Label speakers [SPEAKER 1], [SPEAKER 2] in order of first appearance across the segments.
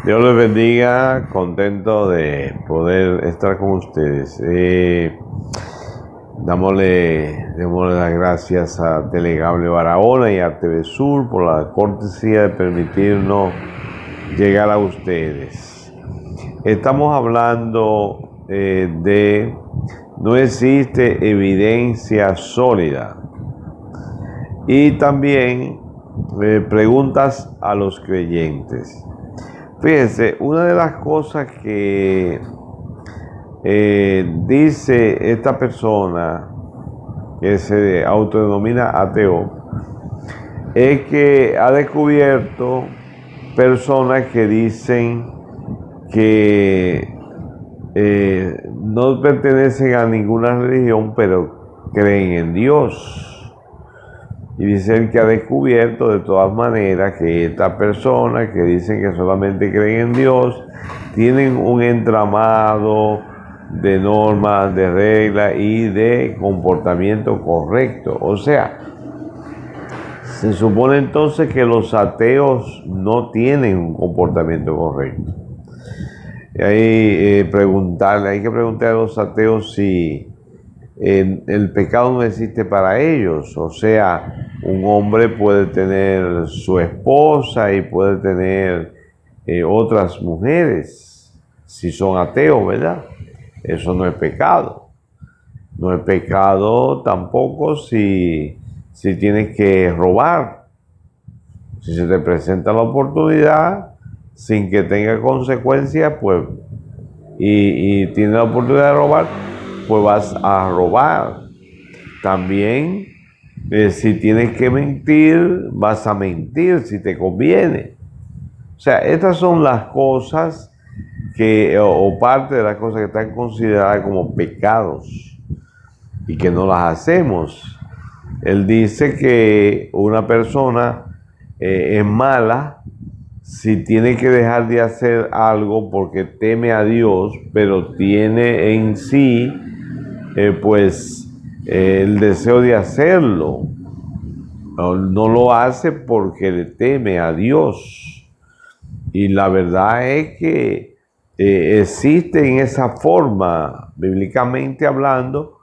[SPEAKER 1] Dios les bendiga, contento de poder estar con ustedes. Démosle las gracias a Telegable Barahona y a TV Sur por la cortesía de permitirnos llegar a ustedes. Estamos hablando de no existe evidencia sólida y también preguntas a los creyentes. Fíjense, una de las cosas que dice esta persona que se autodenomina ateo es que ha descubierto personas que dicen que no pertenecen a ninguna religión, pero creen en Dios. Y dicen que ha descubierto de todas maneras que estas personas que dicen que solamente creen en Dios tienen un entramado de normas, de reglas y de comportamiento correcto. O sea, se supone entonces que los ateos no tienen un comportamiento correcto. Y hay que preguntar a los ateos si el pecado no existe para ellos. O sea, un hombre puede tener su esposa y puede tener otras mujeres, si son ateos, ¿verdad? Eso no es pecado. No es pecado tampoco si tienes que robar. Si se te presenta la oportunidad sin que tenga consecuencias, pues, y tienes la oportunidad de robar, pues vas a robar. También, si tienes que mentir, vas a mentir si te conviene. O sea, estas son las cosas o parte de las cosas que están consideradas como pecados y que no las hacemos. Él dice que una persona es mala si tiene que dejar de hacer algo porque teme a Dios, pero tiene en sí el deseo de hacerlo. No lo hace porque le teme a Dios. Y la verdad es que existe en esa forma, bíblicamente hablando,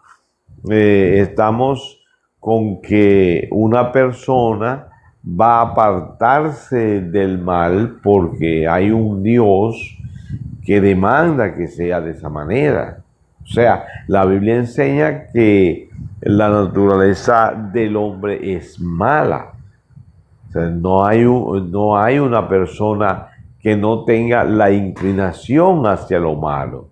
[SPEAKER 1] estamos con que una persona va a apartarse del mal porque hay un Dios que demanda que sea de esa manera. O sea, la Biblia enseña que la naturaleza del hombre es mala. O sea, no hay una persona que no tenga la inclinación hacia lo malo.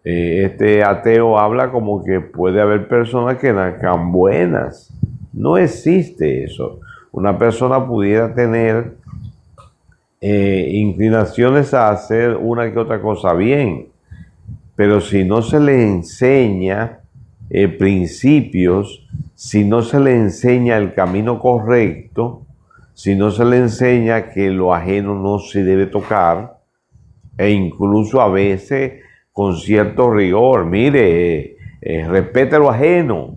[SPEAKER 1] Este ateo habla como que puede haber personas que nazcan buenas. No existe eso. Una persona pudiera tener inclinaciones a hacer una que otra cosa bien, pero si no se le enseña principios, si no se le enseña el camino correcto, si no se le enseña que lo ajeno no se debe tocar, e incluso a veces con cierto rigor, mire, respete lo ajeno,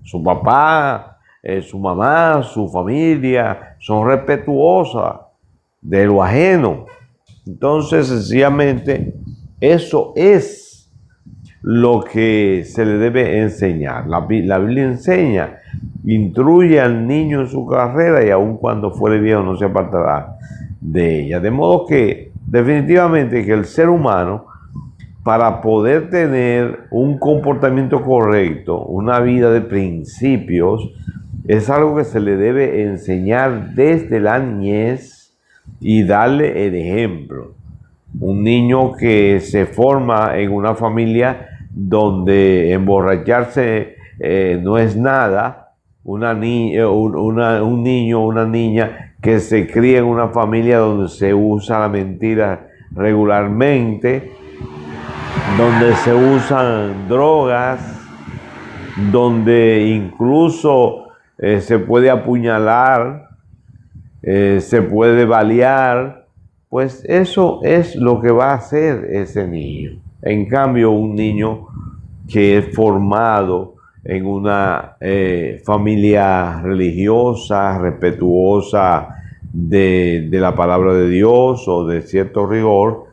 [SPEAKER 1] su papá, su mamá, su familia, son respetuosas de lo ajeno. Entonces, sencillamente, eso es lo que se le debe enseñar. La Biblia enseña, instruye al niño en su carrera y aun cuando fuere viejo no se apartará de ella. De modo que definitivamente que el ser humano, para poder tener un comportamiento correcto, una vida de principios, es algo que se le debe enseñar desde la niñez y darle el ejemplo. Un niño que se forma en una familia donde emborracharse no es nada, un niño o una niña que se cría en una familia donde se usa la mentira regularmente, donde se usan drogas, donde incluso se puede apuñalar, se puede balear, pues eso es lo que va a hacer ese niño. En cambio, un niño que es formado en una familia religiosa, respetuosa de la palabra de Dios o de cierto rigor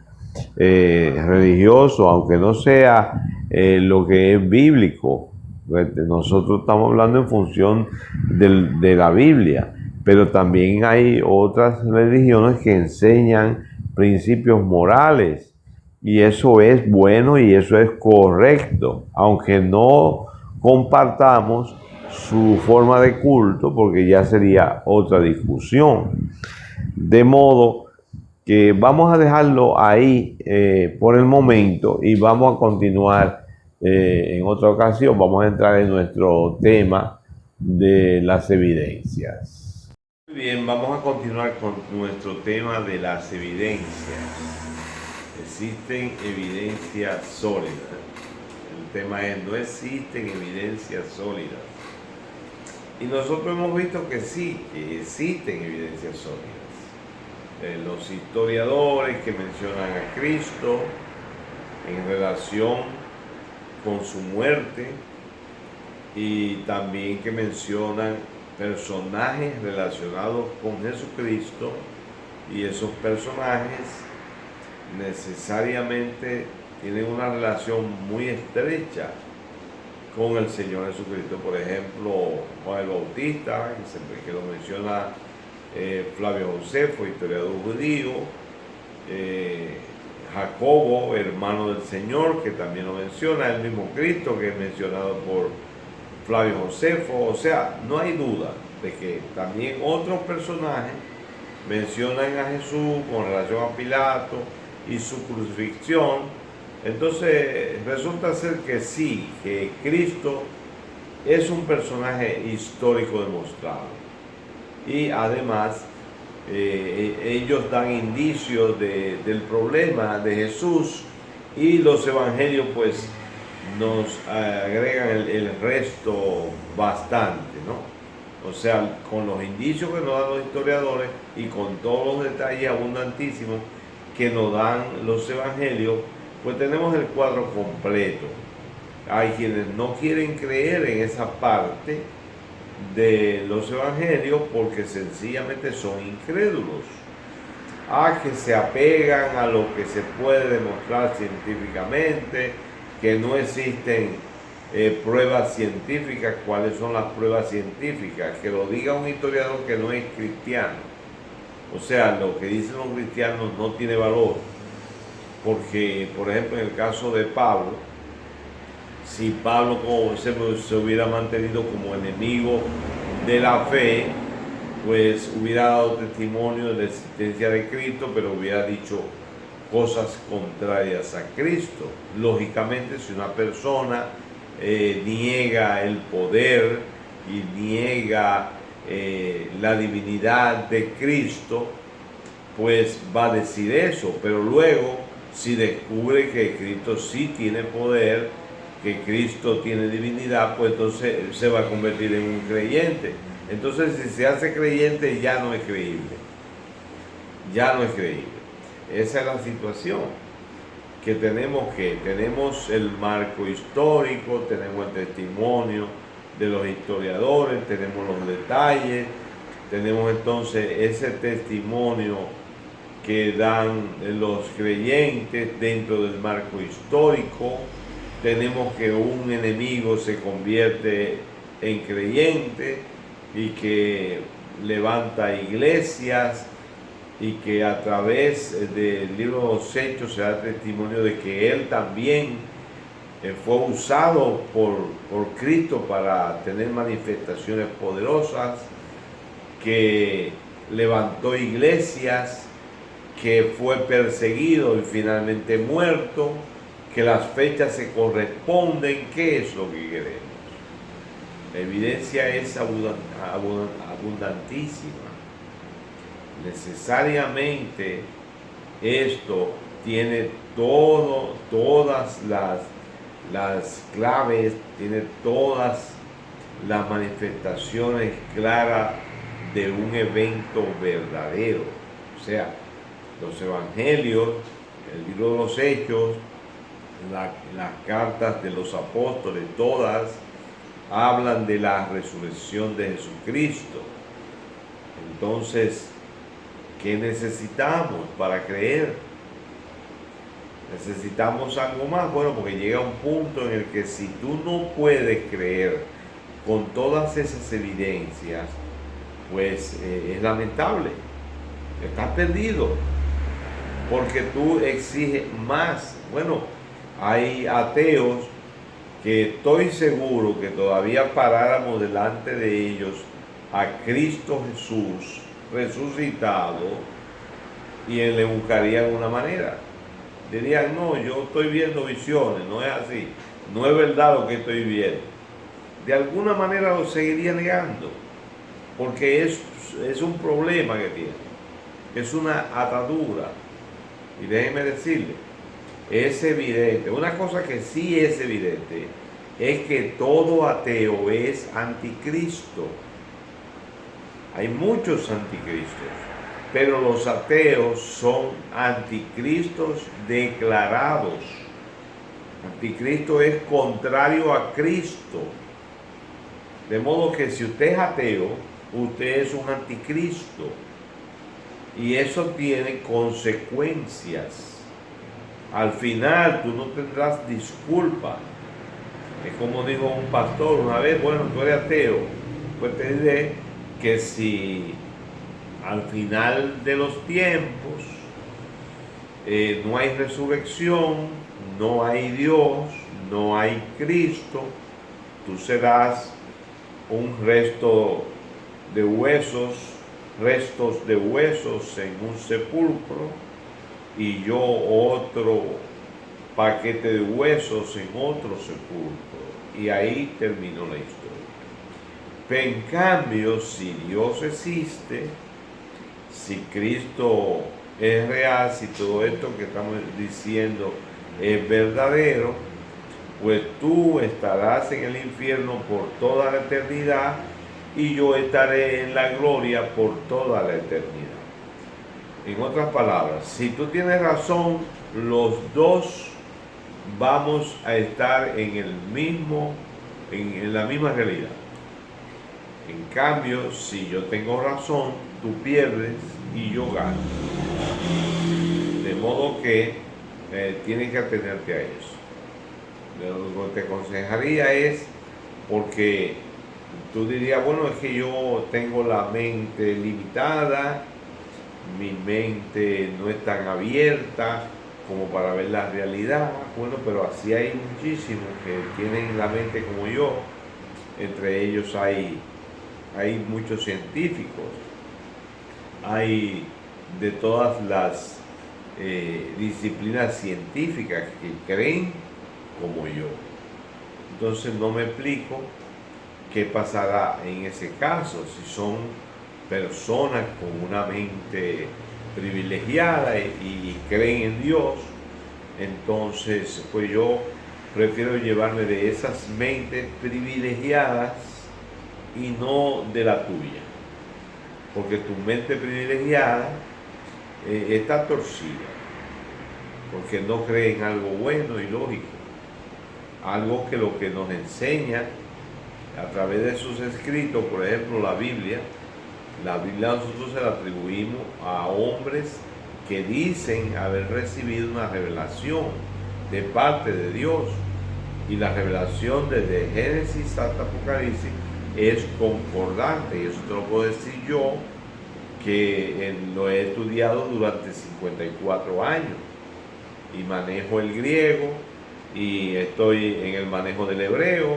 [SPEAKER 1] religioso, aunque no sea lo que es bíblico. Nosotros estamos hablando en función de la Biblia, pero también hay otras religiones que enseñan principios morales y eso es bueno y eso es correcto, aunque no compartamos su forma de culto, porque ya sería otra discusión. De modo que vamos a dejarlo ahí por el momento y vamos a continuar en otra ocasión. Vamos a entrar en nuestro tema de las evidencias. Muy bien, vamos a continuar con nuestro tema de las evidencias. Existen evidencias sólidas. El tema es, no existen evidencias sólidas. Y nosotros hemos visto que sí, que existen evidencias sólidas. Los historiadores que mencionan a Cristo en relación con su muerte y también que mencionan personajes relacionados con Jesucristo, y esos personajes necesariamente tienen una relación muy estrecha con el Señor Jesucristo. Por ejemplo, Juan el Bautista, que lo menciona Flavio Josefo, historiador judío, Jacobo, hermano del Señor, que también lo menciona, el mismo Cristo, que es mencionado por Flavio Josefo. O sea, no hay duda de que también otros personajes mencionan a Jesús con relación a Pilato y su crucifixión. Entonces resulta ser que sí, que Cristo es un personaje histórico demostrado. Y además ellos dan indicios del problema de Jesús, y los evangelios pues nos agregan el resto bastante, ¿no? O sea, con los indicios que nos dan los historiadores y con todos los detalles abundantísimos que nos dan los evangelios, pues tenemos el cuadro completo. Hay quienes no quieren creer en esa parte de los evangelios porque sencillamente son incrédulos, que se apegan a lo que se puede demostrar científicamente, que no existen pruebas científicas. ¿Cuáles son las pruebas científicas? Que lo diga un historiador que no es cristiano. O sea, lo que dicen los cristianos no tiene valor, porque por ejemplo en el caso de Pablo, si Pablo se hubiera mantenido como enemigo de la fe, pues hubiera dado testimonio de la existencia de Cristo, pero hubiera dicho cosas contrarias a Cristo. Lógicamente, si una persona niega el poder y niega la divinidad de Cristo, pues va a decir eso, pero luego si descubre que Cristo sí tiene poder, que Cristo tiene divinidad, pues entonces se va a convertir en un creyente. Entonces, si se hace creyente, ya no es creíble. Ya no es creíble. Esa es la situación que tenemos el marco histórico, tenemos el testimonio de los historiadores, tenemos los detalles, tenemos entonces ese testimonio que dan los creyentes dentro del marco histórico. Tenemos que un enemigo se convierte en creyente y que levanta iglesias, y que a través del libro de los Hechos se da testimonio de que él también fue usado por Cristo para tener manifestaciones poderosas, que levantó iglesias, que fue perseguido y finalmente muerto, que las fechas se corresponden. ¿Qué es lo que queremos? La evidencia es abundantísima. Necesariamente esto tiene todas las claves, tiene todas las manifestaciones claras de un evento verdadero. O sea, los evangelios, el libro de los Hechos, las cartas de los apóstoles, todas hablan de la resurrección de Jesucristo. Entonces, ¿Qué necesitamos para creer? ¿Necesitamos algo más? Bueno, porque llega un punto en el que si tú no puedes creer con todas esas evidencias, pues es lamentable. Estás perdido, porque tú exiges más. Bueno, hay ateos que estoy seguro que todavía paráramos delante de ellos a Cristo Jesús resucitado y él le buscaría una manera. Dirían, no, yo estoy viendo visiones, no es así, no es verdad lo que estoy viendo. De alguna manera lo seguiría negando, porque es un problema que tiene, es una atadura. Y déjenme decirle, es evidente, una cosa que sí es evidente, es que todo ateo es anticristo. Hay muchos anticristos, pero los ateos son anticristos declarados. Anticristo es contrario a Cristo. De modo que si usted es ateo, usted es un anticristo. Y eso tiene consecuencias. Al final tú no tendrás disculpa. Es como dijo un pastor una vez, bueno, tú eres ateo. Pues te diré que si al final de los tiempos no hay resurrección, no hay Dios, no hay Cristo, tú serás un resto de huesos, restos de huesos en un sepulcro, y yo otro paquete de huesos en otro sepulcro. Y ahí terminó la historia. Pero en cambio, si Dios existe, si Cristo es real, si todo esto que estamos diciendo es verdadero, pues tú estarás en el infierno por toda la eternidad y yo estaré en la gloria por toda la eternidad. En otras palabras, si tú tienes razón, los dos vamos a estar en la misma realidad. En cambio, si yo tengo razón, tú pierdes y yo gano. De modo que tienes que atenerte a eso. Lo que te aconsejaría es, porque tú dirías, bueno, es que yo tengo la mente limitada, mi mente no es tan abierta como para ver la realidad. Bueno, pero así hay muchísimos que tienen la mente como yo. Entre ellos hay muchos científicos, hay de todas las disciplinas científicas que creen como yo. Entonces no me explico qué pasará en ese caso, si son personas con una mente privilegiada y creen en Dios. Entonces pues yo prefiero llevarme de esas mentes privilegiadas y no de la tuya, porque tu mente privilegiada está torcida, porque no cree en algo bueno y lógico, algo que lo que nos enseña a través de sus escritos, por ejemplo la Biblia nosotros se la atribuimos a hombres que dicen haber recibido una revelación de parte de Dios, y la revelación desde Génesis hasta Apocalipsis es concordante, y eso te lo puedo decir yo, que lo he estudiado durante 54 años y manejo el griego y estoy en el manejo del hebreo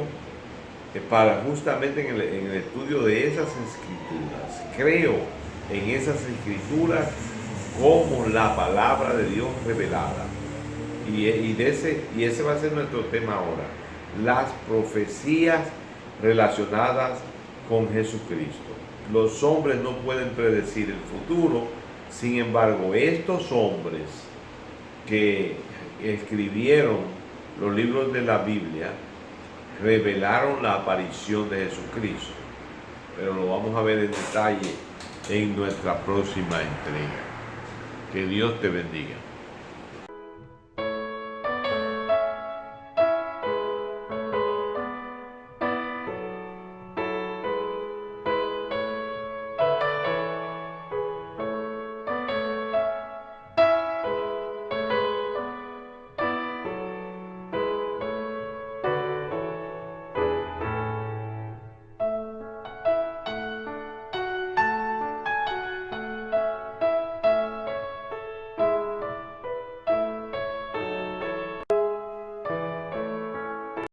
[SPEAKER 1] para justamente en el estudio de esas escrituras. Creo en esas escrituras como la palabra de Dios revelada, y ese va a ser nuestro tema ahora, las profecías relacionadas con Jesucristo. Los hombres no pueden predecir el futuro, sin embargo, estos hombres que escribieron los libros de la Biblia revelaron la aparición de Jesucristo. Pero lo vamos a ver en detalle en nuestra próxima entrega. Que Dios te bendiga.